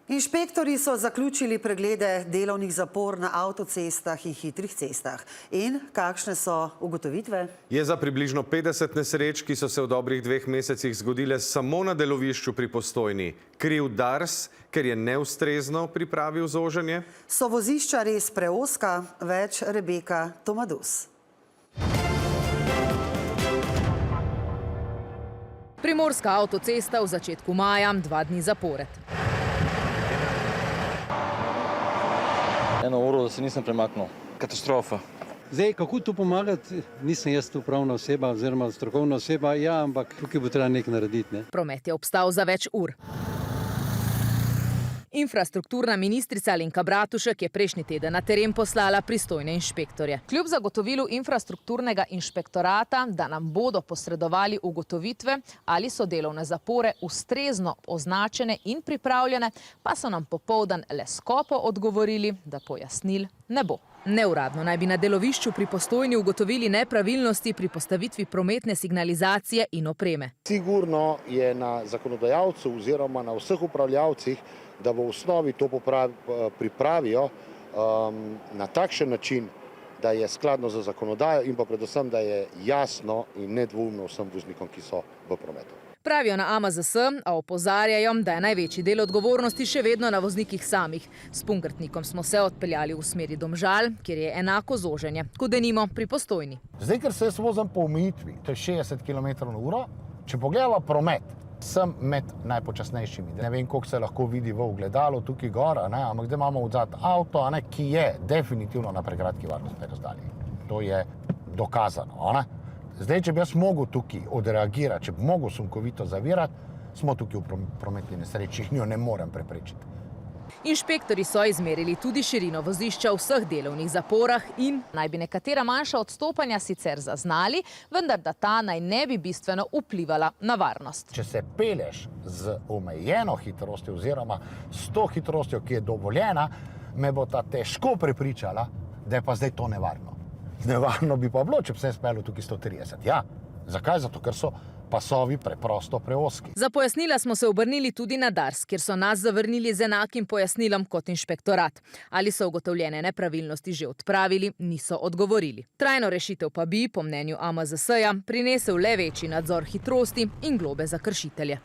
Inšpektorji so zaključili preglede delovnih zapor na avtocestah in hitrih cestah. In kakšne so ugotovitve? Je za približno 50 nesreč, ki so se v dobrih 2 mesecih zgodile samo na delovišču pri Postojni, kriv Dars, ker je neustrezno pripravil zoženje? So vozišča res preozka? Več Rebeka Tomadus. Primorska avtocesta v začetku maja, 2 dni zapored. 1 uro, da se nisem premaknil. Katastrofa. Zdaj, kako tu pomagati, nisem jaz upravna oseba oziroma strokovna oseba, ja, ampak tukaj bo treba nekaj narediti. Ne? Promet je obstal za več ur. Infrastrukturna ministrica Alenka Bratušek je prejšnji teden na teren poslala pristojne inšpektorje. Kljub zagotovilu infrastrukturnega inšpektorata, da nam bodo posredovali ugotovitve, ali so delovne zapore ustrezno označene in pripravljene, pa so nam popoldan le skopo odgovorili, da pojasnil ne bo. Neuradno naj bi na delovišču pri Postojni ugotovili nepravilnosti pri postavitvi prometne signalizacije in opreme. Sigurno je na zakonodajalcu oziroma na vseh upravljavcih, da v osnovi to pripravijo na takšen način, da je skladno za zakonodajo in pa predvsem, da je jasno in nedvoumno vsem voznikom, ki so v prometu. Pravijo na AMZS, a opozarjajo, da je največji del odgovornosti še vedno na voznikih samih. S Pungartnikom smo se odpeljali v smeri Domžal, kjer je enako zoženje, kot denimo pri Postojni. Zdaj, ker se jaz vozim po omejitvi, to je 60 km/h, če pogledava promet, sem med najpočasnejšimi. Ne vem, koliko se lahko vidi v ogledalu tukaj gor, ampak zdaj imamo odzad avto, ki je definitivno na prekratki varnostni razdalji. To je dokazano. Zdaj, če bi jaz mogel tukaj odreagirati, če bi mogel sunkovito zavirati, smo tukaj v prometni nesreči in jo ne morem preprečiti. Inšpektori so izmerili tudi širino vozišča v vseh delovnih zaporah in naj bi nekatera manjša odstopanja sicer zaznali, vendar da ta naj ne bi bistveno vplivala na varnost. Če se pelješ z omejeno hitrostjo oziroma s to hitrostjo, ki je dovoljena, me bo ta težko prepričala, da je pa zdaj to nevarno. Nevarno bi pa bilo, če bi se speljal tukaj 130. Ja, zakaj? Zato, ker so pasovi preprosto preozki. Za pojasnila smo se obrnili tudi na Dars, kjer so nas zavrnili z enakim pojasnilom kot inšpektorat. Ali so ugotovljene nepravilnosti že odpravili, niso odgovorili. Trajno rešitev pa bi, po mnenju AMZS-ja, prinesel le večji nadzor hitrosti in globe za kršitelje.